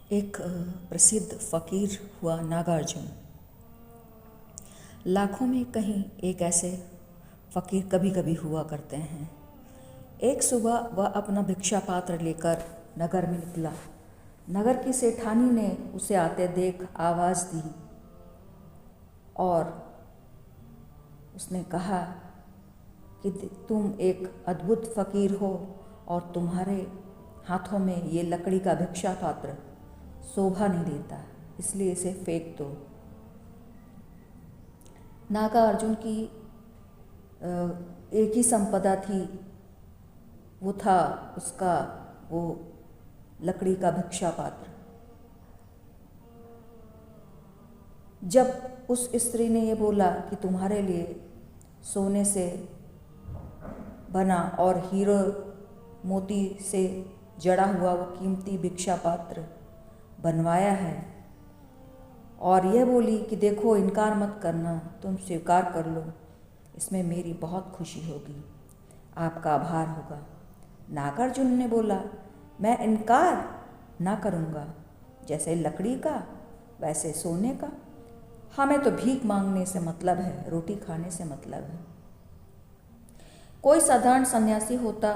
एक प्रसिद्ध फकीर हुआ नागार्जुन। लाखों में कहीं एक ऐसे फकीर कभी कभी हुआ करते हैं। एक सुबह वह अपना भिक्षा पात्र लेकर नगर में निकला। नगर की सेठानी ने उसे आते देख आवाज़ दी और उसने कहा कि तुम एक अद्भुत फकीर हो और तुम्हारे हाथों में ये लकड़ी का भिक्षा पात्र शोभा नहीं देता, इसलिए इसे फेंक दो। नागार्जुन की एक ही संपदा थी, वो था उसका वो लकड़ी का भिक्षा पात्र। जब उस स्त्री ने ये बोला कि तुम्हारे लिए सोने से बना और हीरो मोती से जड़ा हुआ वो कीमती भिक्षा पात्र बनवाया है, और यह बोली कि देखो इनकार मत करना, तुम स्वीकार कर लो, इसमें मेरी बहुत खुशी होगी, आपका आभार होगा। नागार्जुन ने बोला, मैं इनकार ना करूँगा, जैसे लकड़ी का वैसे सोने का, हमें तो भीख मांगने से मतलब है, रोटी खाने से मतलब है। कोई साधारण सन्यासी होता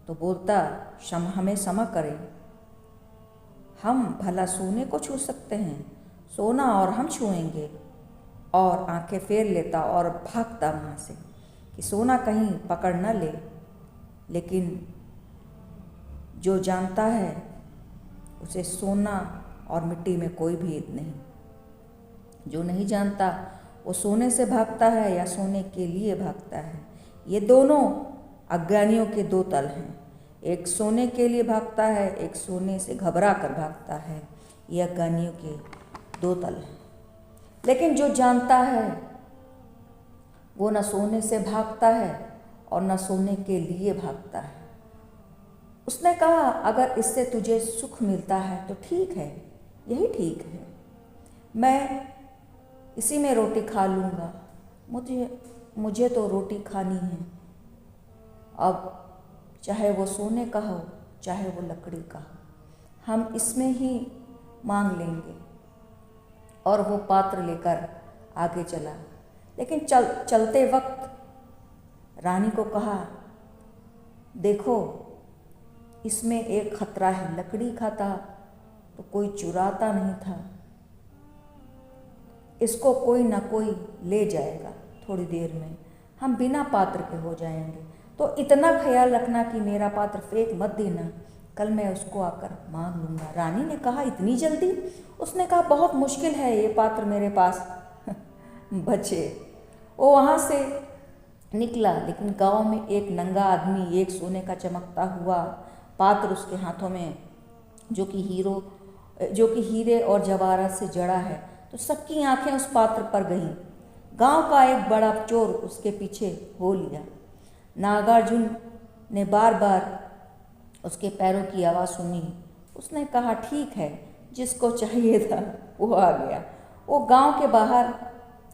तो बोलता हमें क्षमा करें, हम भला सोने को छू सकते हैं, सोना और हम छुएंगे, और आंखें फेर लेता और भागता वहाँ से कि सोना कहीं पकड़ न ले। लेकिन जो जानता है उसे सोना और मिट्टी में कोई भेद नहीं। जो नहीं जानता वो सोने से भागता है या सोने के लिए भागता है। ये दोनों अज्ञानियों के दो तल हैं, एक सोने के लिए भागता है, एक सोने से घबरा कर भागता है। ये अज्ञानियों के दो तल हैं। लेकिन जो जानता है वो न सोने से भागता है और न सोने के लिए भागता है। उसने कहा, अगर इससे तुझे सुख मिलता है तो ठीक है, यही ठीक है, मैं इसी में रोटी खा लूँगा, मुझे तो रोटी खानी है, अब चाहे वो सोने का हो चाहे वो लकड़ी का हो, हम इसमें ही मांग लेंगे। और वो पात्र लेकर आगे चला। लेकिन चलते वक्त रानी को कहा, देखो इसमें एक खतरा है, लकड़ी का था तो कोई चुराता नहीं था, इसको कोई ना कोई ले जाएगा, थोड़ी देर में हम बिना पात्र के हो जाएंगे, तो इतना ख्याल रखना कि मेरा पात्र फेंक मत देना, कल मैं उसको आकर मांग लूँगा। रानी ने कहा, इतनी जल्दी? उसने कहा, बहुत मुश्किल है ये पात्र मेरे पास बचे। वो वहाँ से निकला, लेकिन गांव में एक नंगा आदमी एक सोने का चमकता हुआ पात्र उसके हाथों में, जो कि हीरे और जवाहरात से जड़ा है, तो सबकी आंखें उस पात्र पर गईं। गांव का एक बड़ा चोर उसके पीछे हो लिया। नागार्जुन ने बार बार उसके पैरों की आवाज़ सुनी। उसने कहा, ठीक है, जिसको चाहिए था वो आ गया। वो गांव के बाहर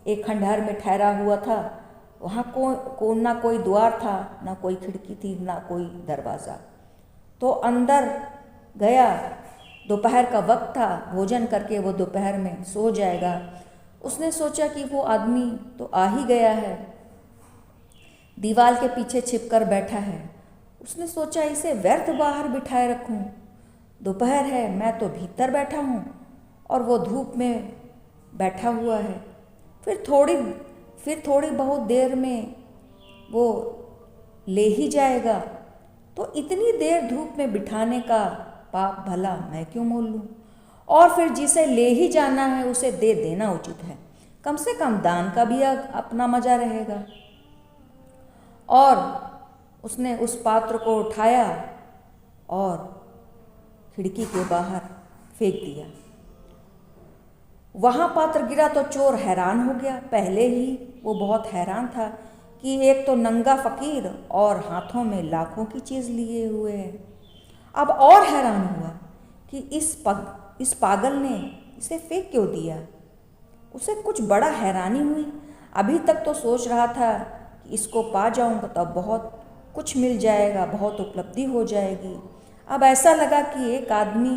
एक खंडहर में ठहरा हुआ था। वहाँ ना कोई द्वार था, ना कोई खिड़की थी, ना कोई दरवाज़ा। तो अंदर गया, दोपहर का वक्त था, भोजन करके वो दोपहर में सो जाएगा। उसने सोचा कि वो आदमी तो आ ही गया है, दीवार के पीछे छिपकर बैठा है। उसने सोचा, इसे व्यर्थ बाहर बिठाए रखूं, दोपहर है, मैं तो भीतर बैठा हूँ और वो धूप में बैठा हुआ है। फिर थोड़ी बहुत देर में वो ले ही जाएगा, तो इतनी देर धूप में बिठाने का पाप भला मैं क्यों मोल लूँ। और फिर जिसे ले ही जाना है उसे दे देना उचित है, कम से कम दान का भी अपना मजा रहेगा। और उसने उस पात्र को उठाया और खिड़की के बाहर फेंक दिया। वहाँ पात्र गिरा तो चोर हैरान हो गया। पहले ही वो बहुत हैरान था कि एक तो नंगा फकीर और हाथों में लाखों की चीज़ लिए हुए है। अब और हैरान हुआ कि इस पागल ने इसे फेंक क्यों दिया। उसे कुछ बड़ा हैरानी हुई। अभी तक तो सोच रहा था कि इसको पा जाऊंगा तो बहुत कुछ मिल जाएगा, बहुत उपलब्धि हो जाएगी। अब ऐसा लगा कि एक आदमी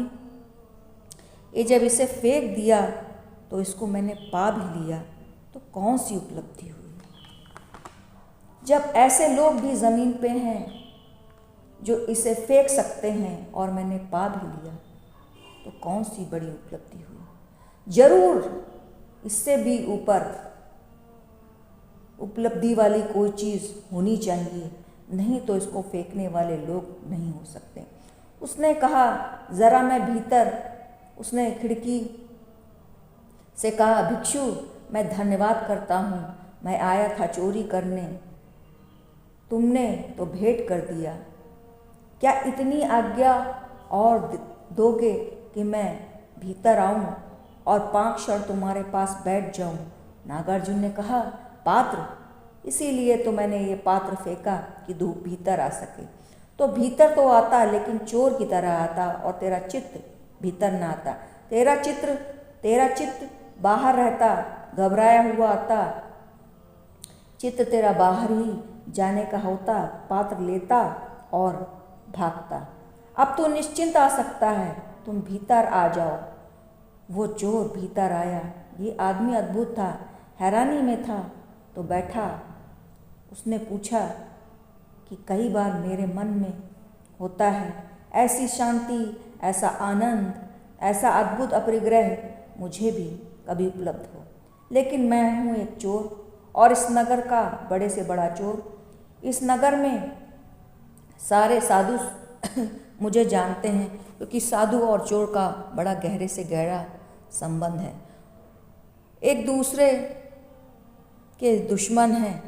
ये जब इसे फेंक दिया तो इसको मैंने पा भी लिया, तो कौन सी उपलब्धि हुई। जब ऐसे लोग भी ज़मीन पे हैं जो इसे फेंक सकते हैं और मैंने पा भी लिया, तो कौन सी बड़ी उपलब्धि हुई। जरूर इससे भी ऊपर उपलब्धि वाली कोई चीज़ होनी चाहिए, नहीं तो इसको फेंकने वाले लोग नहीं हो सकते। उसने कहा, ज़रा मैं भीतर। उसने खिड़की से कहा, भिक्षु मैं धन्यवाद करता हूँ, मैं आया था चोरी करने, तुमने तो भेंट कर दिया। क्या इतनी आज्ञा और दोगे कि मैं भीतर आऊं और 5 क्षण तुम्हारे पास बैठ जाऊं। नागार्जुन ने कहा, पात्र, इसीलिए तो मैंने ये पात्र फेंका कि धूप भीतर आ सके। तो भीतर तो आता, लेकिन चोर की तरह आता और तेरा चित्त भीतर ना आता। तेरा चित्त बाहर रहता, घबराया हुआ आता। चित्त तेरा बाहर ही जाने का होता, पात्र लेता और भागता। अब तो निश्चिंत आ सकता है, तुम भीतर आ जाओ। वो चोर भीतर आया। ये आदमी अद्भुत था, हैरानी में था तो बैठा। उसने पूछा कि कई बार मेरे मन में होता है ऐसी शांति, ऐसा आनंद, ऐसा अद्भुत अपरिग्रह मुझे भी कभी उपलब्ध हो, लेकिन मैं हूँ एक चोर और इस नगर का बड़े से बड़ा चोर। इस नगर में सारे साधु मुझे जानते हैं, क्योंकि साधु और चोर का बड़ा गहरे से गहरा संबंध है, एक दूसरे के दुश्मन हैं।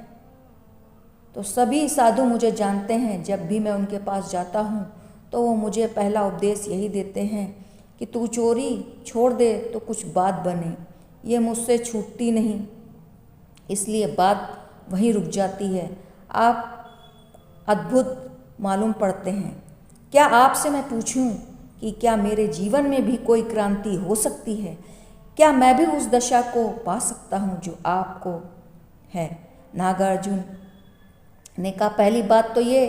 तो सभी साधु मुझे जानते हैं। जब भी मैं उनके पास जाता हूँ तो वो मुझे पहला उपदेश यही देते हैं कि तू चोरी छोड़ दे तो कुछ बात बने। ये मुझसे छूटती नहीं, इसलिए बात वहीं रुक जाती है। आप अद्भुत मालूम पड़ते हैं। क्या आपसे मैं पूछूं कि क्या मेरे जीवन में भी कोई क्रांति हो सकती है? क्या मैं भी उस दशा को पा सकता हूं जो आपको है? नागार्जुन ने कहा, पहली बात तो ये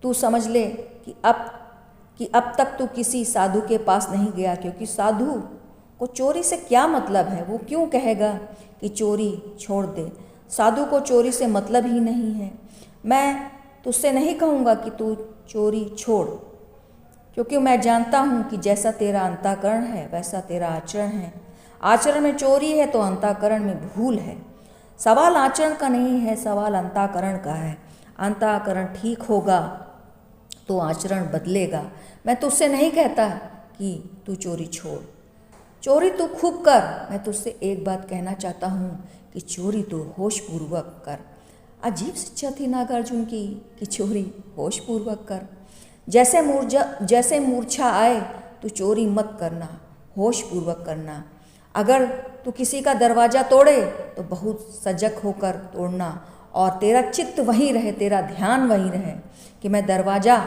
तू समझ ले कि अब तक तू किसी साधु के पास नहीं गया, क्योंकि साधु को चोरी से क्या मतलब है। वो क्यों कहेगा कि चोरी छोड़ दे? साधु को चोरी से मतलब ही नहीं है। मैं तुझसे नहीं कहूँगा कि तू चोरी छोड़, क्योंकि मैं जानता हूँ कि जैसा तेरा अंतःकरण है वैसा तेरा आचरण है। आचरण में चोरी है तो अंतःकरण में भूल है। सवाल आचरण का नहीं है, सवाल अंतःकरण का है। अंतःकरण ठीक होगा तो आचरण बदलेगा। मैं तुझसे नहीं कहता कि तू चोरी छोड़, चोरी तू खूब कर। मैं तुझसे एक बात कहना चाहता हूँ कि चोरी तू होशपूर्वक कर। अजीब शिक्षा थी नागार्जुन की कि चोरी होशपूर्वक कर। जैसे मूर्छा आए तो चोरी मत करना, होशपूर्वक करना। अगर तू किसी का दरवाज़ा तोड़े तो बहुत सजग होकर तोड़ना और तेरा चित्त वहीं रहे, तेरा ध्यान वहीं रहे कि मैं दरवाज़ा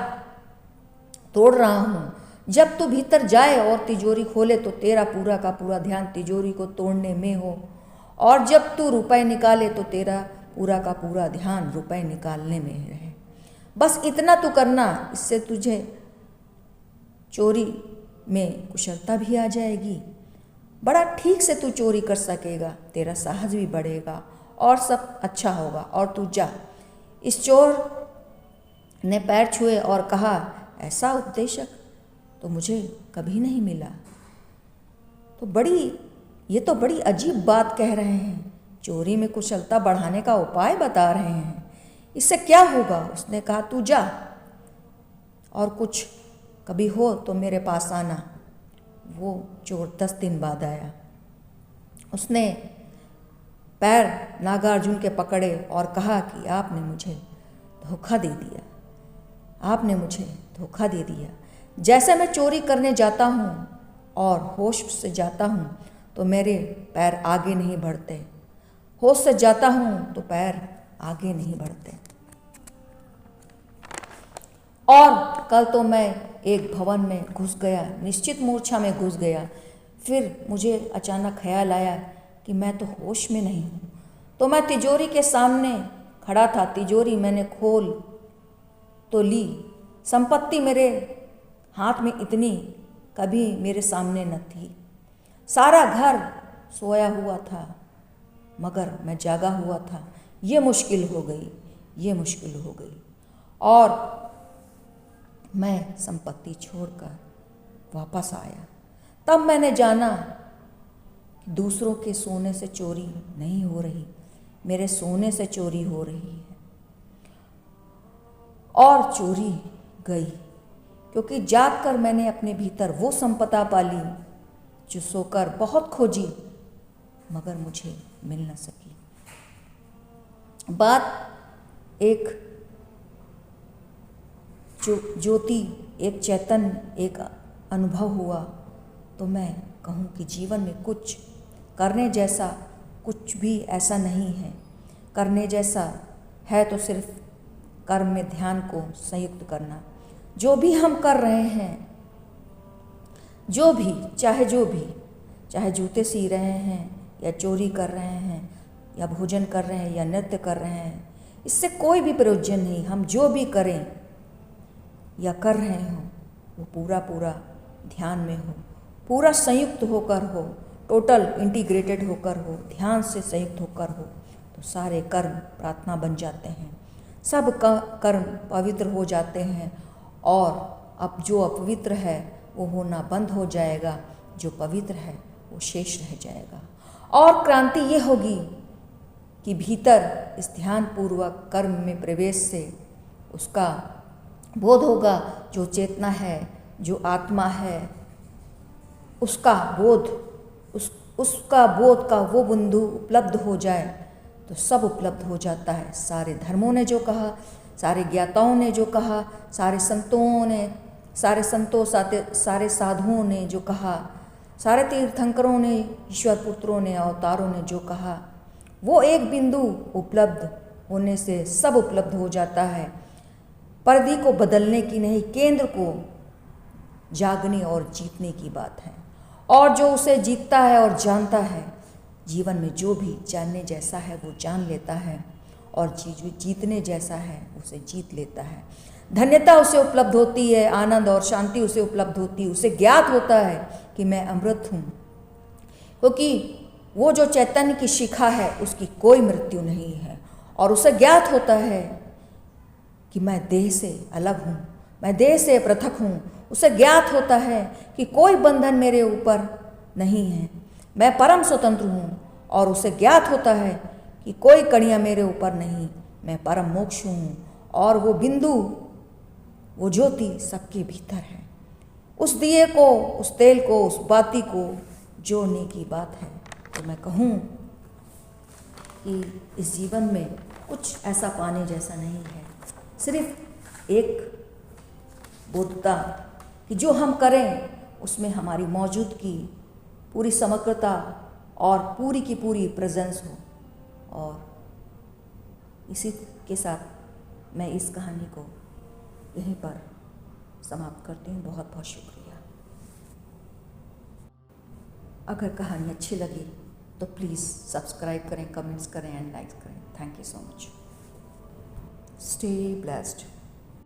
तोड़ रहा हूँ। जब तू भीतर जाए और तिजोरी खोले तो तेरा पूरा का पूरा ध्यान तिजोरी को तोड़ने में हो, और जब तू रुपए निकाले तो तेरा पूरा का पूरा ध्यान रुपए निकालने में रहे। बस इतना तू करना, इससे तुझे चोरी में कुशलता भी आ जाएगी। बड़ा ठीक से तू चोरी कर सकेगा, तेरा साहस भी बढ़ेगा और सब अच्छा होगा। और तू जा। इस चोर ने पैर छुए और कहा, ऐसा उपदेशक तो मुझे कभी नहीं मिला। ये तो बड़ी अजीब बात कह रहे हैं। चोरी में कुशलता बढ़ाने का उपाय बता रहे हैं। इससे क्या होगा? उसने कहा, तू जा और कुछ कभी हो तो मेरे पास आना। वो चोर 10 दिन बाद आया। उसने पैर नागार्जुन के पकड़े और कहा कि आपने मुझे धोखा दे दिया, आपने मुझे धोखा दे दिया। जैसे मैं चोरी करने जाता हूँ और होश से जाता हूँ तो मेरे पैर आगे नहीं बढ़ते, होश से जाता हूँ तो पैर आगे नहीं बढ़ते। और कल तो मैं एक भवन में घुस गया, निश्चित मूर्छा में घुस गया। फिर मुझे अचानक ख्याल आया कि मैं तो होश में नहीं हूँ। तो मैं तिजोरी के सामने खड़ा था। तिजोरी मैंने खोल तो ली। संपत्ति मेरे हाथ में इतनी कभी मेरे सामने न थी। सारा घर सोया हुआ था मगर मैं जागा हुआ था। ये मुश्किल हो गई, ये मुश्किल हो गई। और मैं संपत्ति छोड़कर वापस आया। तब मैंने जाना कि दूसरों के सोने से चोरी नहीं हो रही, मेरे सोने से चोरी हो रही है। और चोरी गई, क्योंकि जागकर मैंने अपने भीतर वो संपदा पाली जो सोकर बहुत खोजी मगर मुझे मिल न सकी। बात एक ज्योति, एक चैतन्य, एक अनुभव हुआ तो मैं कहूँ कि जीवन में कुछ करने जैसा कुछ भी ऐसा नहीं है। करने जैसा है तो सिर्फ कर्म में ध्यान को संयुक्त करना। जो भी हम कर रहे हैं, जो भी, चाहे जूते सी रहे हैं या चोरी कर रहे हैं या भोजन कर रहे हैं या नृत्य कर रहे हैं, इससे कोई भी प्रयोजन नहीं। हम जो भी करें या कर रहे हों वो पूरा ध्यान में हो, पूरा संयुक्त होकर हो, टोटल इंटीग्रेटेड होकर हो, ध्यान से संयुक्त होकर हो, तो सारे कर्म प्रार्थना बन जाते हैं। सब कर्म पवित्र हो जाते हैं और अब जो अपवित्र है वो होना बंद हो जाएगा, जो पवित्र है वो शेष रह जाएगा। और क्रांति ये होगी कि भीतर इस ध्यानपूर्वक कर्म में प्रवेश से उसका बोध होगा, जो चेतना है, जो आत्मा है, उसका बोध, उसका बोध का वो बिंदु उपलब्ध हो जाए तो सब उपलब्ध हो जाता है। सारे धर्मों ने जो कहा, सारे ज्ञाताओं ने जो कहा, सारे संतों, सारे साधुओं ने जो कहा, सारे तीर्थंकरों ने, ईश्वर पुत्रों ने, अवतारों ने जो कहा, वो एक बिंदु उपलब्ध होने से सब उपलब्ध हो जाता है। परिधि को बदलने की नहीं, केंद्र को जागने और जीतने की बात है। और जो उसे जीतता है और जानता है, जीवन में जो भी जानने जैसा है वो जान लेता है और जो जीतने जैसा है उसे जीत लेता है। धन्यता उसे उपलब्ध होती है, आनंद और शांति उसे उपलब्ध होती है। उसे ज्ञात होता है कि मैं अमृत हूँ, क्योंकि वो जो चैतन्य की शिखा है उसकी कोई मृत्यु नहीं है। और उसे ज्ञात होता है कि मैं देह से अलग हूँ, मैं देह से पृथक हूँ। उसे ज्ञात होता है कि कोई बंधन मेरे ऊपर नहीं है, मैं परम स्वतंत्र हूँ। और उसे ज्ञात होता है कि कोई कड़ियाँ मेरे ऊपर नहीं, मैं परम मोक्ष हूँ। और वो बिंदु, वो ज्योति सबके भीतर है। उस दिए को, उस तेल को, उस बाती को जोड़ने की बात है। तो मैं कहूँ कि इस जीवन में कुछ ऐसा पाने जैसा नहीं है, सिर्फ एक बोधता कि जो हम करें उसमें हमारी मौजूदगी, पूरी समग्रता और पूरी की पूरी प्रेजेंस हो। और इसी के साथ मैं इस कहानी को यहीं पर समाप्त करती हूँ। बहुत बहुत शुक्रिया। अगर कहानी अच्छी लगी तो प्लीज़ सब्सक्राइब करें, कमेंट्स करें एंड लाइक करें। Thank you so much. Stay blessed.